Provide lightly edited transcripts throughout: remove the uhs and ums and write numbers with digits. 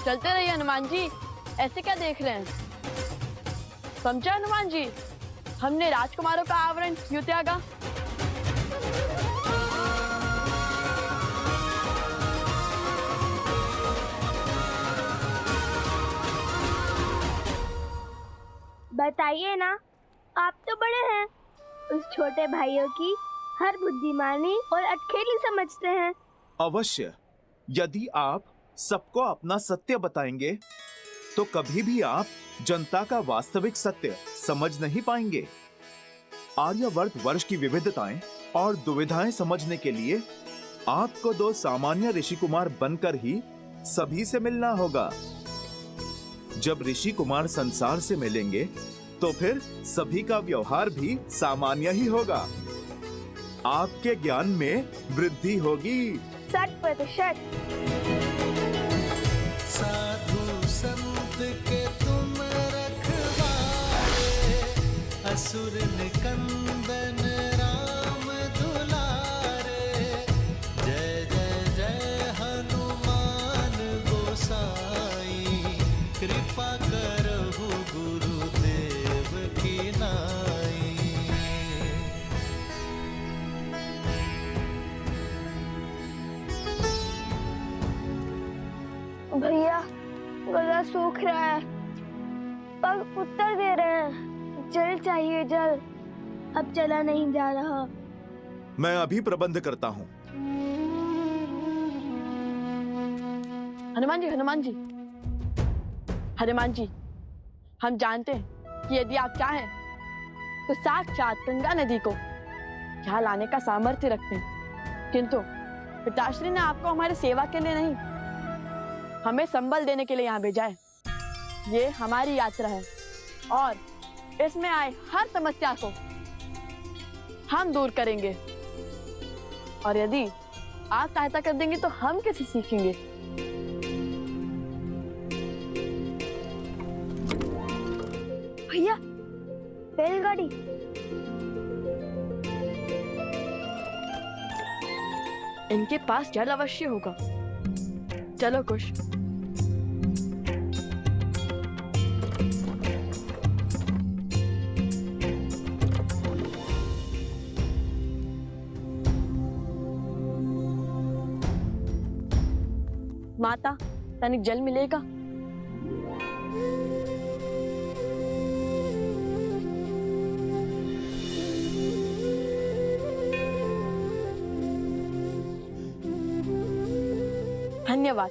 चलते रहिए हनुमान जी, ऐसे क्या देख रहे हैं? समझा हनुमान जी, हमने राजकुमारों का आवरण क्यों त्यागा? बताइए ना, आप तो बड़े हैं, उस छोटे भाइयों की हर बुद्धिमानी और अटखेली समझते हैं। अवश्य, यदि आप सबको अपना सत्य बताएंगे तो कभी भी आप जनता का वास्तविक सत्य समझ नहीं पाएंगे। आर्यवर्त वर्ष की विविधताएं और दुविधाएं समझने के लिए आपको 2 सामान्य ऋषि कुमार बनकर ही सभी से मिलना होगा। जब ऋषि कुमार संसार से मिलेंगे तो फिर सभी का व्यवहार भी सामान्य ही होगा। आपके ज्ञान में वृद्धि होगी। 100%। साधु संत के तुम रखवारे, असुर निकंदन राम दुलारे। जय जय जय हनुमान गोसाई, कृपा करहु गुरुदेव की नाई। भैया, गला सूख रहा है, पग उत्तर दे रहे हैं, जल चाहिए जल, अब चला नहीं जा रहा। मैं अभी प्रबंध करता हूँ। हनुमान जी, हनुमान जी, हनुमान जी, हम जानते हैं कि यदि आप चाहें तो साक्षात गंगा नदी को यहाँ लाने का सामर्थ्य रखते हैं, किंतु पिताश्री ने आपको हमारी सेवा के लिए नहीं, हमें संबल देने के लिए यहाँ भेजा है। ये हमारी यात्रा है और इसमें आए हर समस्या को हम दूर करेंगे, और यदि आप सहायता कर देंगे तो हम कैसे सीखेंगे? भैया, बैलगाड़ी। इनके पास जल अवश्य होगा। चलो कुश। माता, तनिक जल मिलेगा? धन्यवाद।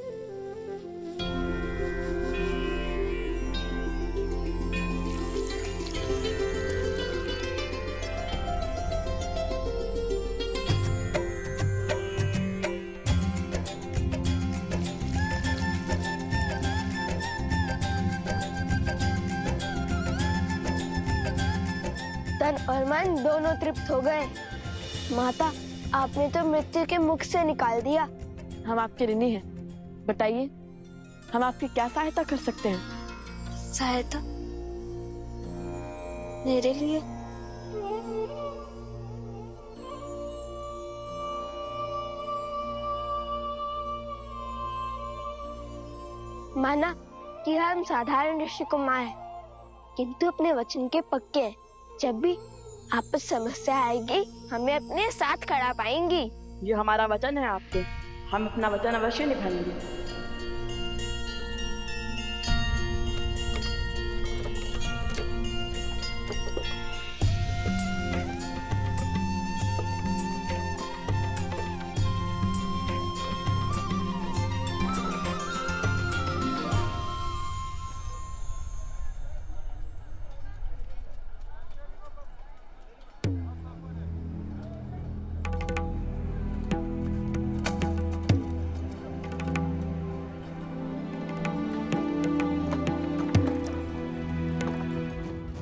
तन और मन दोनों तृप्त हो गए। माता, आपने तो मृत्यु के मुख से निकाल दिया। हम आपके ऋणी हैं, बताइए हम आपकी क्या सहायता कर सकते हैं? सहायता मेरे लिए? माना कि हम साधारण ऋषि कुमार हैं, किंतु अपने वचन के पक्के हैं। जब भी आपस समस्या आएगी, हमें अपने साथ खड़ा पाएंगी। ये हमारा वचन है आपके, हम अपना वचन अवश्य निभाएंगे।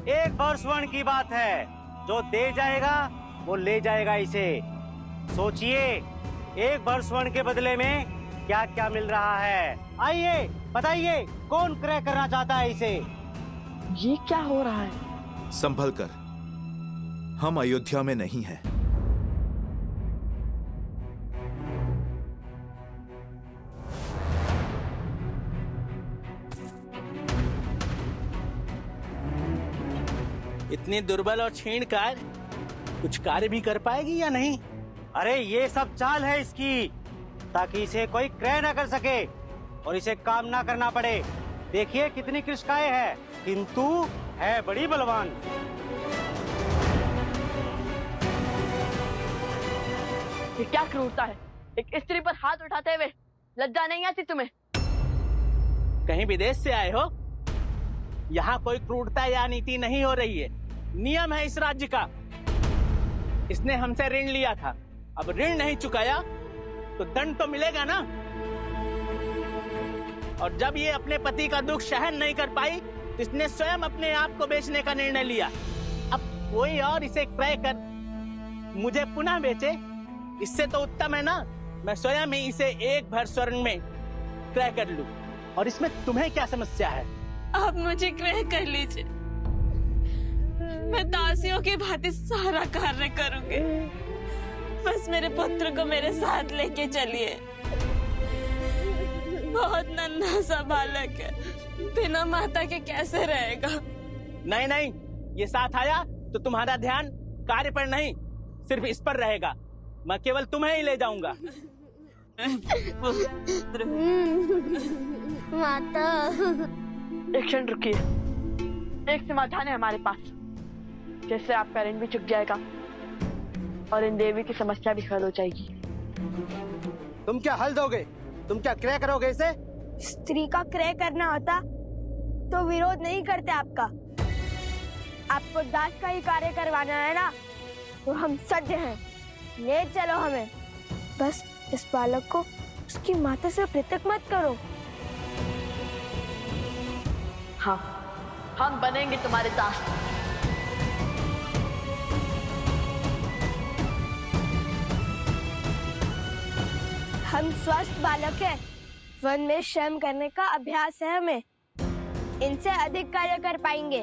एक और स्वर्ण की बात है, जो दे जाएगा वो ले जाएगा इसे। सोचिए, एक भर स्वर्ण के बदले में क्या क्या मिल रहा है। आइए बताइए, कौन क्रय करना चाहता है इसे? ये क्या हो रहा है? संभल कर, हम अयोध्या में नहीं हैं। इतनी दुर्बल और क्षीण कार कुछ कार्य भी कर पाएगी या नहीं? अरे ये सब चाल है इसकी, ताकि इसे कोई क्रय न कर सके और इसे काम ना करना पड़े। देखिए कितनी कृष्णकाय है, किंतु है बड़ी बलवान। ये क्या क्रूरता है, एक स्त्री पर हाथ उठाते हुए लज्जा नहीं आती तुम्हें? कहीं विदेश से आए हो? यहाँ कोई क्रूरता या नीति नहीं हो रही है। नियम है इस राज्य का। इसने हमसे ऋण लिया था, अब ऋण नहीं चुकाया तो दंड तो मिलेगा ना। और जब ये अपने पति का दुख सहन नहीं कर पाई तो इसने स्वयं अपने आप को बेचने का निर्णय लिया। अब कोई और इसे क्रय कर मुझे पुनः बेचे, इससे तो उत्तम है ना मैं स्वयं ही इसे एक भर स्वर्ण में क्रय कर लूं। और इसमें तुम्हें क्या समस्या है? आप मुझे क्रय कर लीजिए, मैं दासियों की भांति सारा कार्य करूंगी। बस मेरे पुत्र को मेरे साथ लेके चलिए। बहुत नन्हा सा बालक है, बिना माता के कैसे रहेगा? नहीं नहीं, ये साथ आया तो तुम्हारा ध्यान कार्य पर नहीं सिर्फ इस पर रहेगा। मैं केवल तुम्हें ही ले जाऊंगा। माता। एक क्षण रुकिए, एक समाधान है हमारे पास, जिससे आपका ऋण भी चुक जाएगा और इन देवी की समस्या भी हल हो जाएगी। तुम क्या हल दोगे? तुम क्या क्रय करोगे इसे? स्त्री का क्रय करना होता तो विरोध नहीं करते आपका। आपको दास का ही कार्य करवाना है ना, तो हम सज्ज हैं, ले चलो हमें। बस इस बालक को उसकी माता से पृथक मत करो। हाँ, हम बनेंगे तुम्हारे दास। हम स्वस्थ बालक हैं, वन में श्रम करने का अभ्यास है हमें, इनसे अधिक कार्य कर पाएंगे।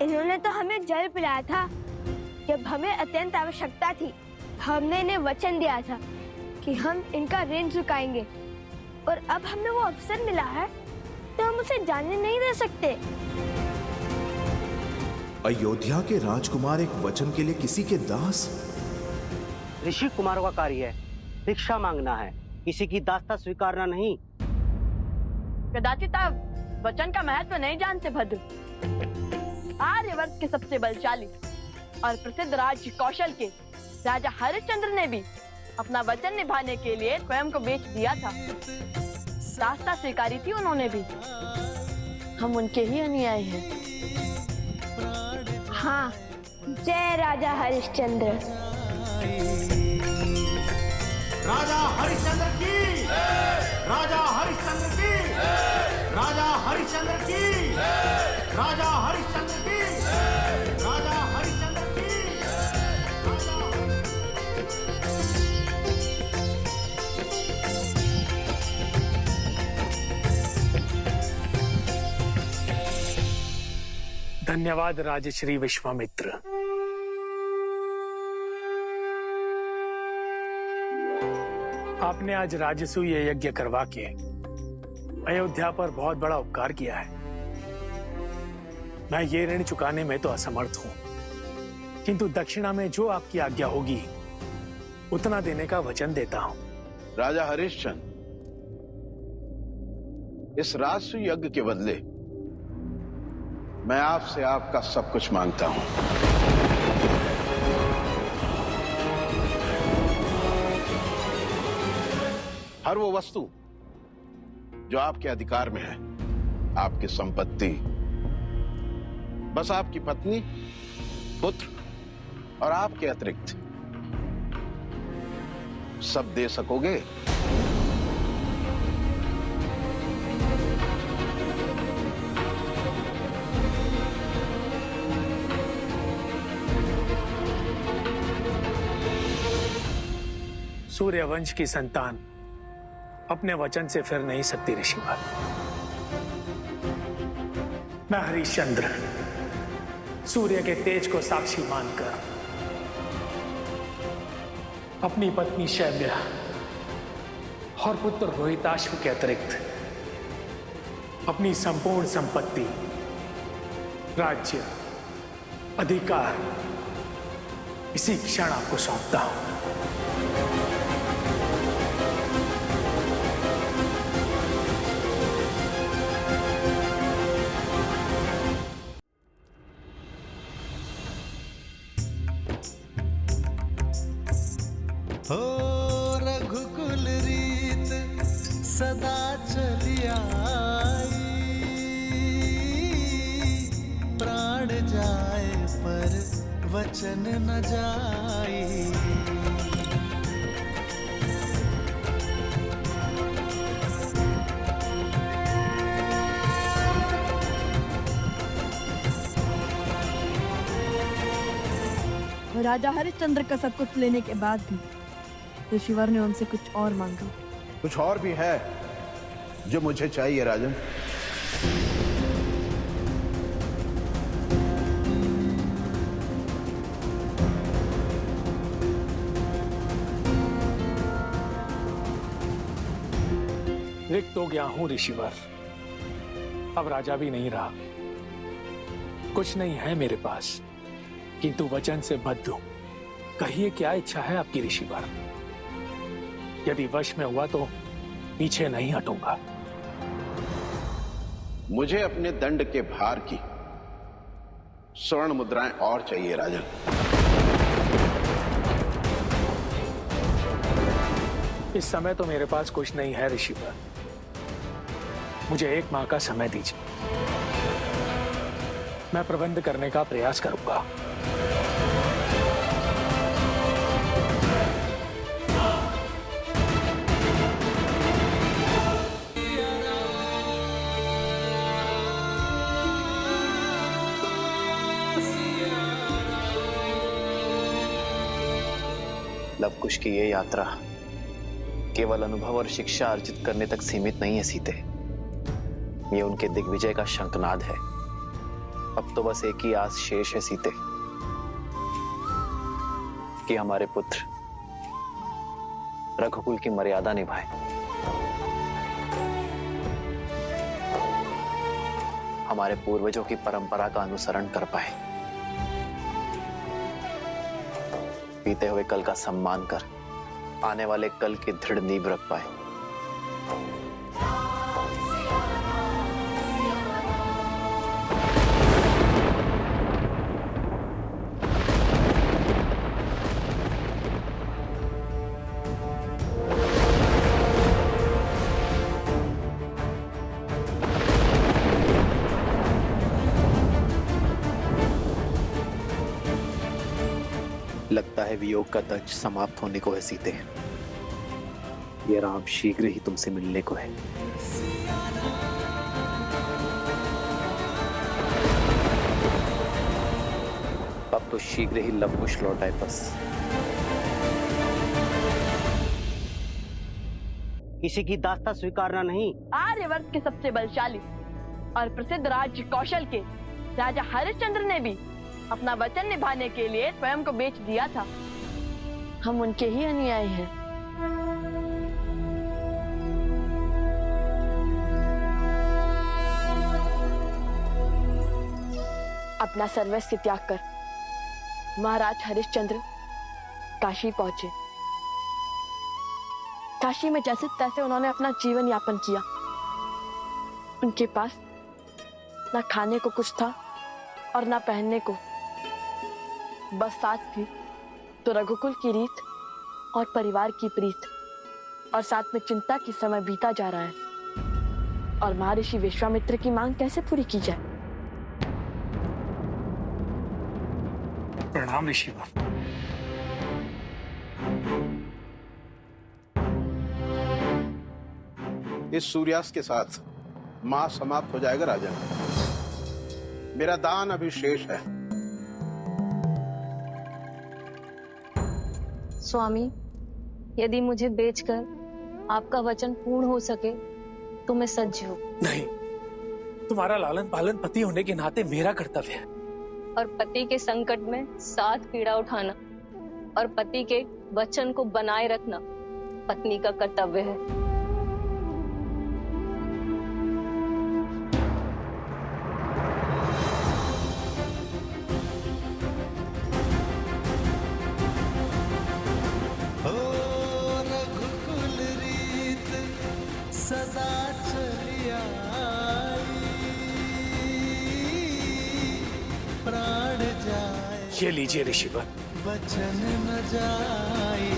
इन्होंने तो हमें जल पिलाया था जब हमें अत्यंत आवश्यकता थी। हमने इन्हें वचन दिया था कि हम इनका ऋण चुकाएंगे, और अब हमें वो अवसर मिला है तो हम उसे जाने नहीं दे सकते। अयोध्या के राजकुमार एक वचन के लिए किसी के दास? ऋषि कुमारों का कार्य है, भिक्षा मांगना है, किसी की दासता स्वीकारना नहीं। कदाचित आप वचन का महत्व नहीं जानते भद्र। आर्यवर्त के सबसे बलशाली और प्रसिद्ध राज्य कौशल के राजा हरिश्चंद्र ने भी अपना वचन निभाने के लिए स्वयं को बेच दिया था। दासता स्वीकारी थी उन्होंने भी। हम उनके ही अनुयायी हैं। हाँ, जय राजा हरिश्चंद्र। राजा हरिश्चंद्र की, राजा हरिश्चंद्र की, राजा हरिश्चंद्र की, राजा हरिश्चंद्र की, राजा हरिश्चंद्र की। धन्यवाद राजश्री विश्वामित्र। आपने आज राजसूय यज्ञ करवा के अयोध्या पर बहुत बड़ा उपकार किया है। मैं ये ऋण चुकाने में तो असमर्थ हूं, किंतु दक्षिणा में जो आपकी आज्ञा होगी उतना देने का वचन देता हूं। राजा हरिश्चंद्र, इस राजसूय यज्ञ के बदले मैं आपसे आपका सब कुछ मांगता हूं। हर वो वस्तु जो आपके अधिकार में है, आपकी संपत्ति, बस आपकी पत्नी, पुत्र और आपके अतिरिक्त सब दे सकोगे? सूर्यवंश की संतान अपने वचन से फिर नहीं सकती ऋषिवर। मैं हरिश्चंद्र सूर्य के तेज को साक्षी मानकर अपनी पत्नी शैव्या और पुत्र रोहिताश्व के अतिरिक्त अपनी संपूर्ण संपत्ति राज्य, अधिकार इसी क्षण आपको सौंपता हूं। हो रघुकुल रीत सदा चली आई, प्राण जाए पर वचन न जाई। राजा हरिश्चंद्र का सब कुछ लेने के बाद भी ऋषिवर ने उनसे कुछ और मांगा। कुछ और भी है जो मुझे चाहिए राजन। रिक्त हो गया हूं ऋषिवर, अब राजा भी नहीं रहा। कुछ नहीं है मेरे पास, किंतु वचन से बद्ध हूं। कहिए क्या इच्छा है आपकी ऋषिवर? यदि वश में हुआ तो पीछे नहीं हटूंगा। मुझे अपने दंड के भार की स्वर्ण मुद्राएं और चाहिए राजन। इस समय तो मेरे पास कुछ नहीं है ऋषिवर, मुझे 1 माह का समय दीजिए, मैं प्रबंध करने का प्रयास करूंगा। लवकुश की ये यात्रा केवल अनुभव और शिक्षा अर्जित करने तक सीमित नहीं है सीते, ये उनके दिग्विजय का शंखनाद है। अब तो बस एक ही आस शेष है सीते, कि हमारे पुत्र रघुकुल की मर्यादा निभाए, हमारे पूर्वजों की परंपरा का अनुसरण कर पाए, बीते हुए कल का सम्मान कर आने वाले कल की दृढ़ नींव रख पाए। लगता है वियोग का दर्द समाप्त होने को है सीते, ये राम शीघ्र ही तुमसे मिलने को है। अब तो शीघ्र ही लवकुश लौट आए बस। किसी की दास्ता स्वीकारना नहीं। आर्यवर्त के सबसे बलशाली और प्रसिद्ध राज्य कौशल के राजा हरिश्चंद्र ने भी अपना वचन निभाने के लिए स्वयं को बेच दिया था। हम उनके ही अनुयायी हैं। अपना सर्वस्व त्याग कर महाराज हरिश्चंद्र काशी पहुंचे। काशी में जैसे तैसे उन्होंने अपना जीवन यापन किया। उनके पास ना खाने को कुछ था और ना पहनने को, बस साथ थी तो रघुकुल की रीत और परिवार की प्रीत, और साथ में चिंता की समय बीता जा रहा है और महर्षि विश्वामित्र की मांग कैसे पूरी की जाए। प्रणाम ऋषिवर। इस सूर्यास्त के साथ माह समाप्त हो जाएगा राजन। मेरा दान अभी शेष है। स्वामी, यदि मुझे बेचकर आपका वचन पूर्ण हो सके तो मैं सज्ज हूँ। नहीं, तुम्हारा लालन पालन पति होने के नाते मेरा कर्तव्य है, और पति के संकट में साथ पीड़ा उठाना और पति के वचन को बनाए रखना पत्नी का कर्तव्य है। ये लीजिए ऋषिवर। वचन न जाए।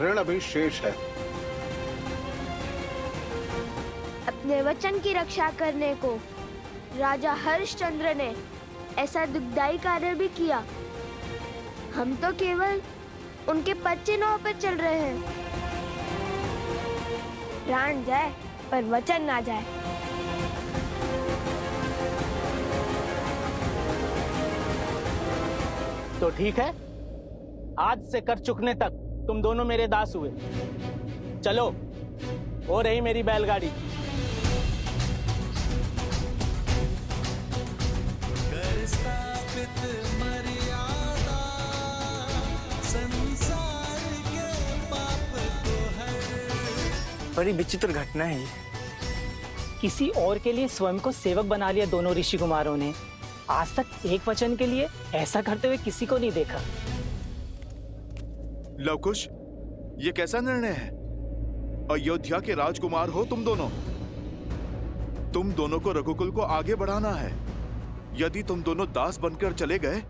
ऋण अभी शेष है। अपने वचन की रक्षा करने को राजा हरिश्चंद्र ने ऐसा दुखदाई कार्य भी किया। हम तो केवल उनके पच्चे नाव पर चल रहे हैं। प्राण जाए पर वचन ना जाए। तो ठीक है, आज से कर चुकने तक तुम दोनों मेरे दास हुए। चलो, हो रही मेरी बैलगाड़ी। कर स्थापित मर्यादा, संसार के पाप को हर। बड़ी विचित्र घटना है ये। किसी और के लिए स्वयं को सेवक बना लिया दोनों ऋषि कुमारों ने। आज तक एक वचन के लिए ऐसा करते हुए किसी को नहीं देखा। लवकुश, ये कैसा निर्णय है? अयोध्या के राजकुमार हो तुम दोनों। तुम दोनों को रघुकुल को आगे बढ़ाना है। यदि तुम दोनों दास बनकर चले गए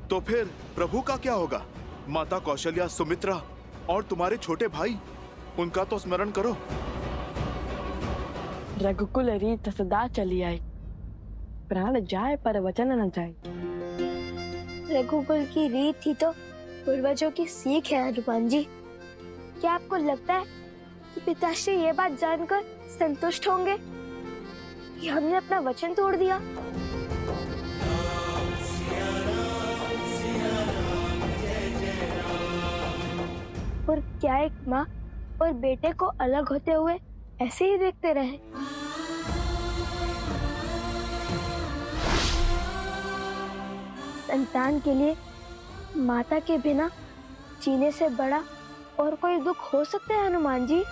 तो फिर प्रभु का क्या होगा? माता कौशल्या, सुमित्रा और तुम्हारे छोटे भाई, उनका तो स्मरण करो। रघुकुल रीत सदा चली आई, प्राण जाए पर वचन न जाए। रघुकुल की रीत ही तो पूर्वजों की सीख है हनुमान जी। क्या आपको लगता है कि पिताश्री ये बात जानकर संतुष्ट होंगे कि हमने अपना वचन तोड़ दिया? और क्या एक माँ और बेटे को अलग होते हुए ऐसे ही देखते रहे? संतान के लिए माता के बिना जीने से बड़ा और कोई दुख हो सकता है हनुमान जी?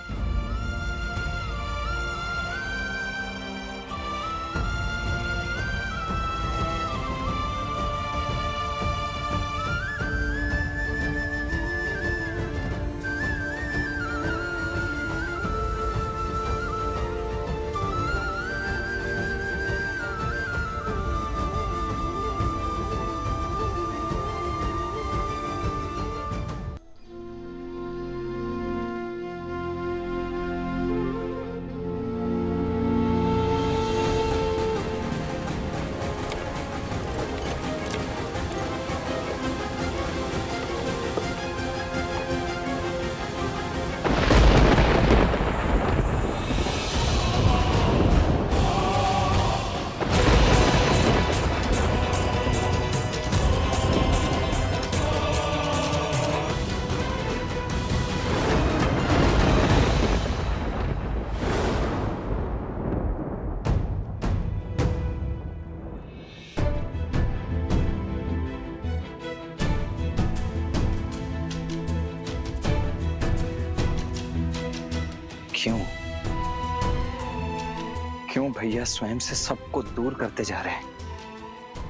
क्यों भैया स्वयं से सबको दूर करते जा रहे हैं?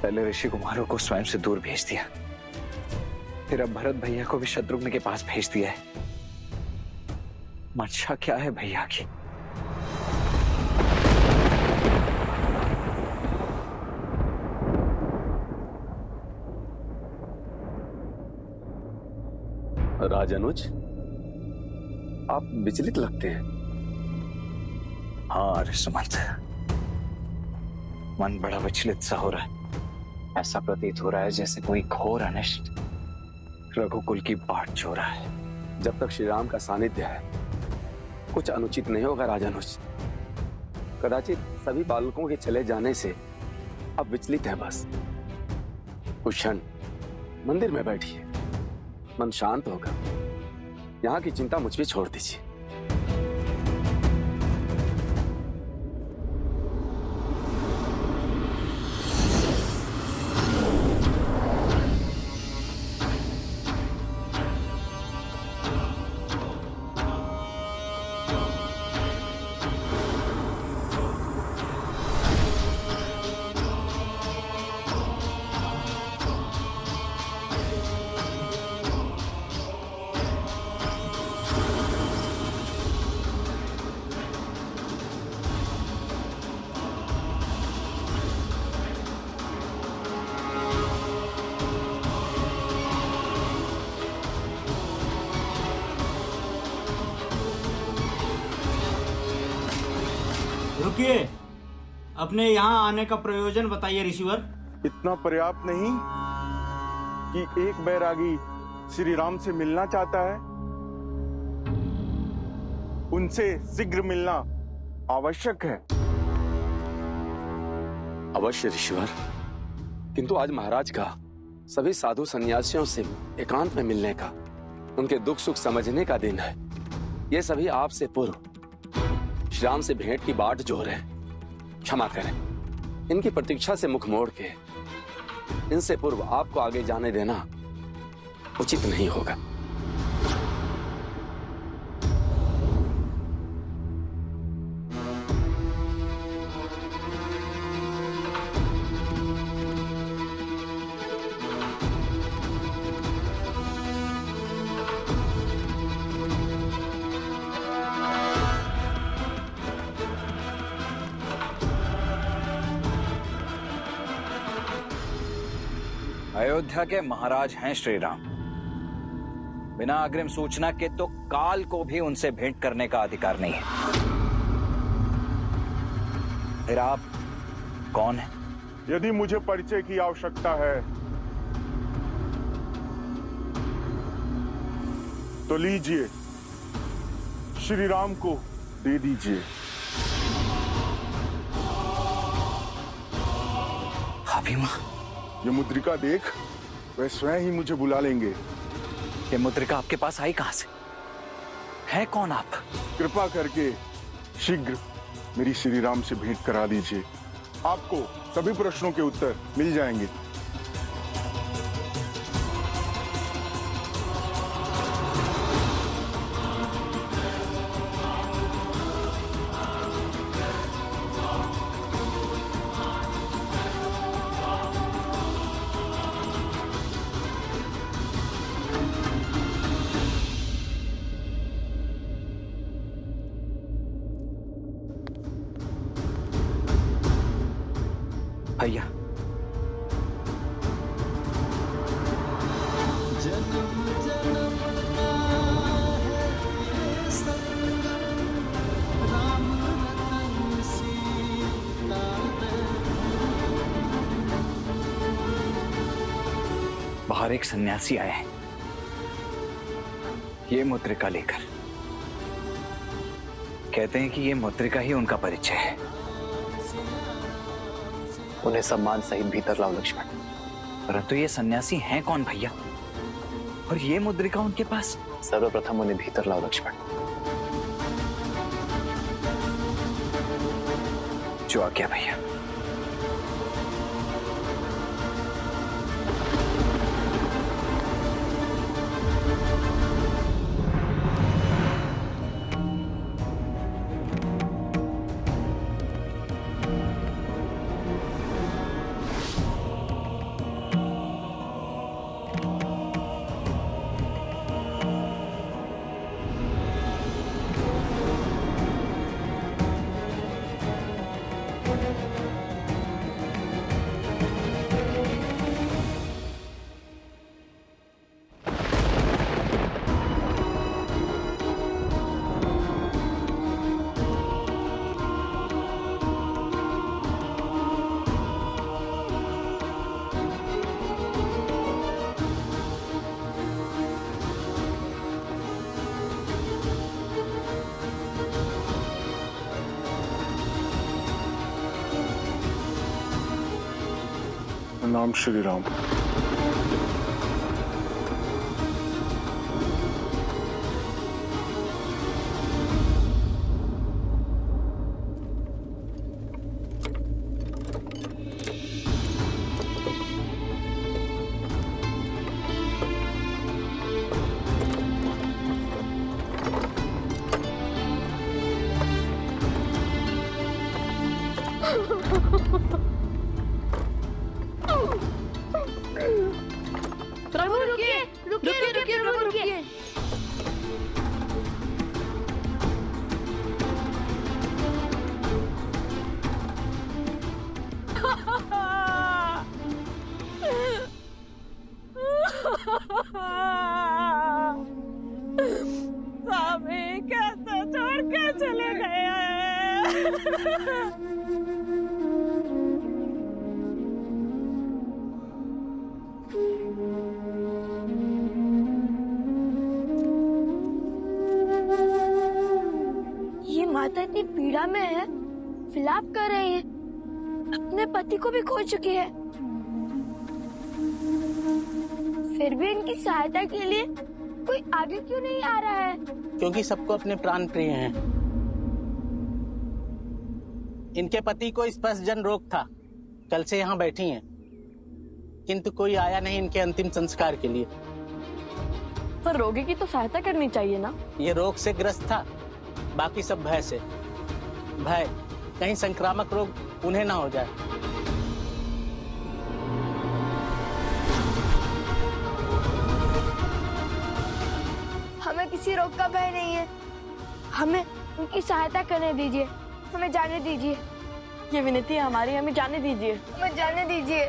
पहले ऋषि कुमारों को स्वयं से दूर भेज दिया, फिर अब भरत भैया को भी शत्रुघ्न के पास भेज दिया है। मंशा क्या है भैया की? राजानुज, आप विचलित लगते हैं। हाँ सुमंत, मन बड़ा विचलित सा हो रहा है। ऐसा प्रतीत हो रहा है जैसे कोई घोर अनिष्ट रघुकुल की बाट जो रहा है। जब तक श्री राम का सानिध्य है, कुछ अनुचित नहीं होगा राजानुज। कदाचित सभी बालकों के चले जाने से अब विचलित है बस। कुछ क्षण मंदिर में बैठिए, मन शांत होगा। यहाँ की चिंता मुझ पे छोड़ दीजिए। रुकिए, अपने यहाँ आने का प्रयोजन बताइए ऋषिवर। इतना पर्याप्त नहीं कि एक बैरागी श्री राम से मिलना चाहता है, उनसे शीघ्र मिलना आवश्यक है। अवश्य ऋषिवर, किंतु आज महाराज का सभी साधु सन्यासियों से एकांत में मिलने का, उनके दुख सुख समझने का दिन है। ये सभी आपसे पूर्व श्री राम से भेंट की बाट जोह रहे हैं। क्षमा करें, इनकी प्रतीक्षा से मुख मोड़ के इनसे पूर्व आपको आगे जाने देना उचित नहीं होगा। अयोध्या के महाराज हैं श्री राम। बिना अग्रिम सूचना के तो काल को भी उनसे भेंट करने का अधिकार नहीं है। फिर आप कौन हैं? यदि मुझे परिचय की आवश्यकता है तो लीजिए, श्री राम को दे दीजिए। अभिमा, ये मुद्रिका देख, वे स्वयं ही मुझे बुला लेंगे। ये मुद्रिका आपके पास आई कहां से? है कौन आप? कृपा करके शीघ्र मेरी श्री राम से भेंट करा दीजिए, आपको सभी प्रश्नों के उत्तर मिल जाएंगे। भैया, बाहर एक सन्यासी आए हैं, ये मुद्रिका लेकर। कहते हैं कि ये मुद्रिका ही उनका परिचय है। उन्हें सम्मान सहित भीतर लाओ लक्ष्मण। परंतु ये सन्यासी हैं कौन भैया? और ये मुद्रिका उनके पास? सर्वप्रथम उन्हें भीतर लाओ लक्ष्मण। जो आज्ञा भैया। नाम श्री राम। प्रभु रुकिए, रुकिए, रुकिए, प्रभु रुकिए। स्वामी कैसे छोड़ के चले गए? ये माता इतनी पीड़ा में है, विलाप कर रही है, अपने पति को भी खो चुकी है, फिर भी इनकी सहायता के लिए कोई आगे क्यों नहीं आ रहा है? क्योंकि सबको अपने प्राण प्रिय हैं। इनके पति को स्पर्शजन रोग था, कल से यहाँ बैठी हैं, किंतु कोई आया नहीं इनके अंतिम संस्कार के लिए। पर रोगी की तो सहायता करनी चाहिए ना। ये रोग से ग्रस्त था, बाकी सब भय से। भय कहीं संक्रामक रोग उन्हें ना हो जाए। हमें किसी रोग का भय नहीं है, हमें उनकी सहायता करने दीजिए, हमें जाने दीजिए। ये विनती है हमारी, हमें जाने दीजिए। हमें जाने दीजिए।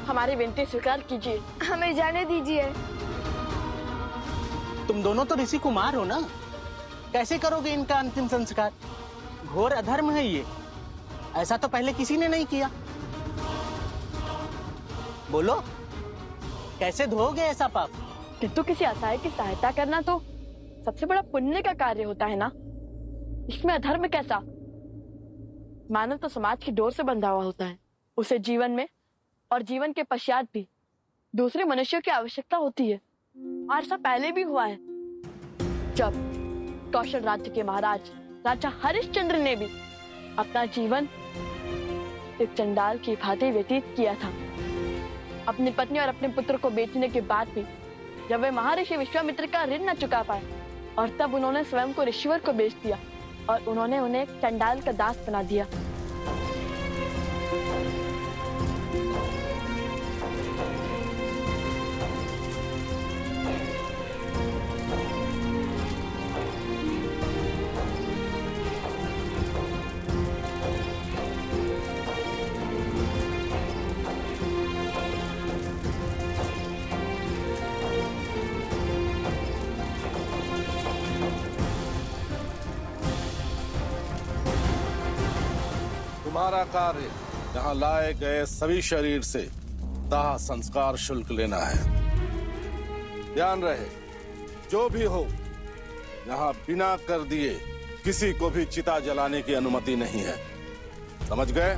हमारी विनती स्वीकार कीजिए। हमें जाने दीजिए। तुम दोनों तो ऋषि कुमार हो ना, कैसे करोगे इनका अंतिम संस्कार? घोर अधर्म है ये, ऐसा तो पहले किसी ने नहीं किया। बोलो, कैसे धोगे ऐसा पाप? किंतु किसी असहाय की सहायता करना तो सबसे बड़ा पुण्य का कार्य होता है ना, इसमें अधर्म कैसा? मानव तो समाज की डोर से बंधा हुआ होता है, उसे जीवन में और जीवन के पश्चात भी दूसरे मनुष्यों की आवश्यकता होती है। और ऐसा पहले भी हुआ है, जब कौशल राज्य के महाराज राजा हरिश्चंद्र ने भी अपना जीवन एक चंडाल की भांति व्यतीत किया था। अपनी पत्नी और अपने पुत्र को बेचने के बाद भी जब वे महर्षि विश्वामित्र का ऋण न चुका पाए, और तब उन्होंने स्वयं को ऋषिवर को बेच दिया और उन्होंने उन्हें एक चंडाल का दास बना दिया। तुम्हारा कार्य यहाँ लाए गए सभी शरीर से दाह संस्कार शुल्क लेना है। ध्यान रहे, जो भी हो, यहाँ बिना कर दिए किसी को भी चिता जलाने की अनुमति नहीं है। समझ गए?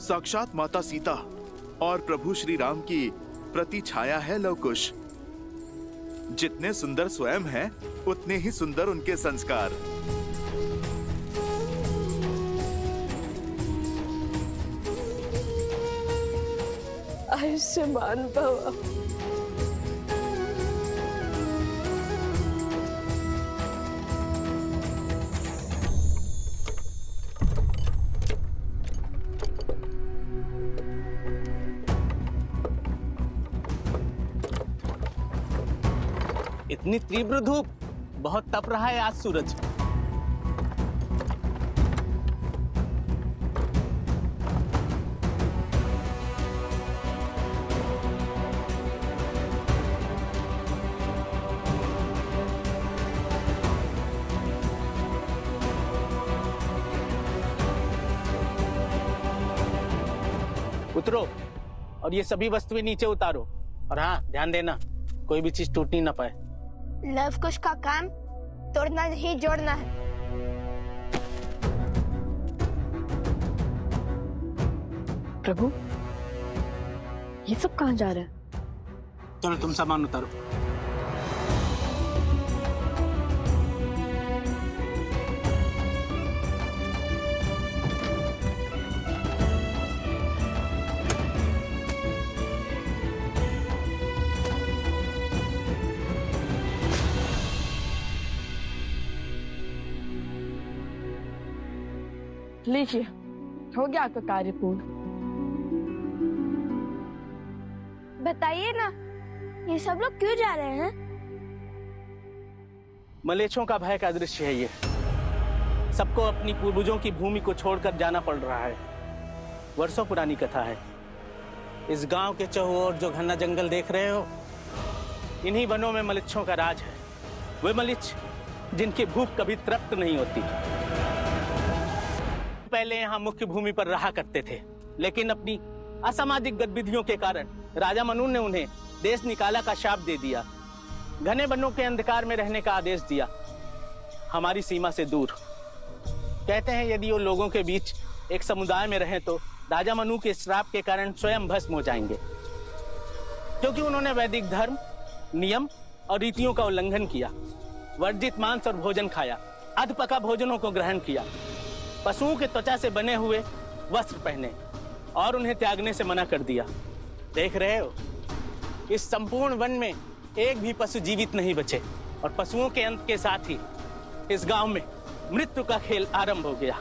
साक्षात माता सीता और प्रभु श्री राम की प्रति छाया है लवकुश। जितने सुंदर स्वयं हैं, उतने ही सुंदर उनके संस्कार। आयुष्मान भव। इतनी तीव्र धूप, बहुत तप रहा है आज सूरज। उतरो और ये सभी वस्तुएं नीचे उतारो, और हाँ, ध्यान देना कोई भी चीज टूटनी ना पाए। लवकुश का काम तोड़ना नहीं, जोड़ना है। प्रभु, ये सब कहाँ जा रहा है? चलो तुम सामान उतारो। लीजिए, हो गया आपका कार्य पूर्ण। बताइए ना, ये सब लोग क्यों जा रहे हैं? मलेच्छों का भय का दृश्य है ये। सबको अपनी पूर्वजों की भूमि को छोड़कर जाना पड़ रहा है। वर्षों पुरानी कथा है। इस गांव के चौओर जो घना जंगल देख रहे हो, इन्हीं वनों में मलिच्छों का राज है। वे मलिच्छ जिनकी भूख कभी तृप्त नहीं होती। पहले यहाँ मुख्य भूमि पर रहा करते थे, लेकिन अपनी असामाजिक गतिविधियों के कारण राजा मनु ने उन्हें देश निकाला का शाप दे दिया। घने वनों के अंधकार में रहने का आदेश दिया, हमारी सीमा से दूर। कहते हैं यदि वो लोगों के बीच एक समुदाय में रहें तो राजा मनु के श्राप के कारण स्वयं भस्म हो जाएंगे, क्योंकि उन्होंने वैदिक धर्म, नियम और रीतियों का उल्लंघन किया, वर्जित मांस और भोजन खाया, अधपका भोजनों को ग्रहण किया, पशुओं के त्वचा से बने हुए वस्त्र पहने और उन्हें त्यागने से मना कर दिया। देख रहे हो, इस संपूर्ण वन में एक भी पशु जीवित नहीं बचे और पशुओं के अंत के साथ ही इस गांव में मृत्यु का खेल आरंभ हो गया।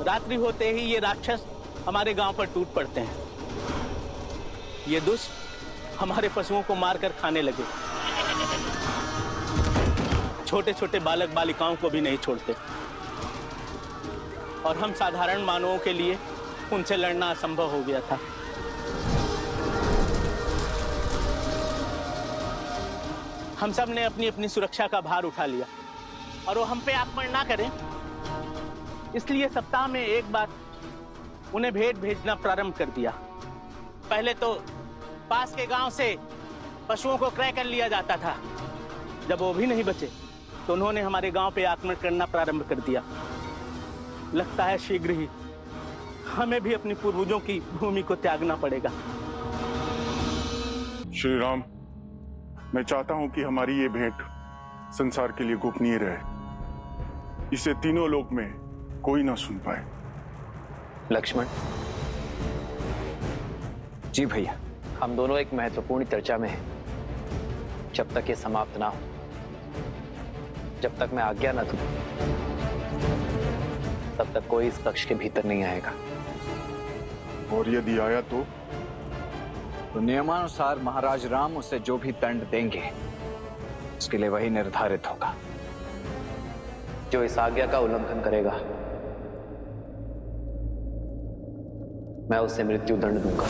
रात्रि होते ही ये राक्षस हमारे गांव पर टूट पड़ते हैं। ये दुष्ट हमारे पशुओं को मारकर खाने लगे। छोटे छोटे बालक बालिकाओं को भी नहीं छोड़ते और हम साधारण मानवों के लिए उनसे लड़ना असंभव हो गया था। हम सब ने अपनी अपनी सुरक्षा का भार उठा लिया और वो हम पे आक्रमण ना करें, इसलिए सप्ताह में एक बार उन्हें भेंट भेजना प्रारंभ कर दिया। पहले तो पास के गांव से पशुओं को क्रय कर लिया जाता था। जब वो भी नहीं बचे तो उन्होंने हमारे गांव पे आक्रमण करना प्रारंभ कर दिया। लगता है शीघ्र ही हमें भी अपनी पूर्वजों की भूमि को त्यागना पड़ेगा। श्री राम, मैं चाहता हूं कि हमारी ये भेंट संसार के लिए गोपनीय रहे। इसे तीनों लोक में कोई ना सुन पाए। लक्ष्मण जी भैया, हम दोनों एक महत्वपूर्ण चर्चा में हैं। जब तक ये समाप्त ना हो, जब तक मैं आज्ञा न दूं, तब तक कोई इस कक्ष के भीतर नहीं आएगा। और यदि आया तो नियमानुसार महाराज राम उसे जो भी दंड देंगे उसके लिए वही निर्धारित होगा। जो इस आज्ञा का उल्लंघन करेगा, मैं उसे मृत्यु दंड दूंगा।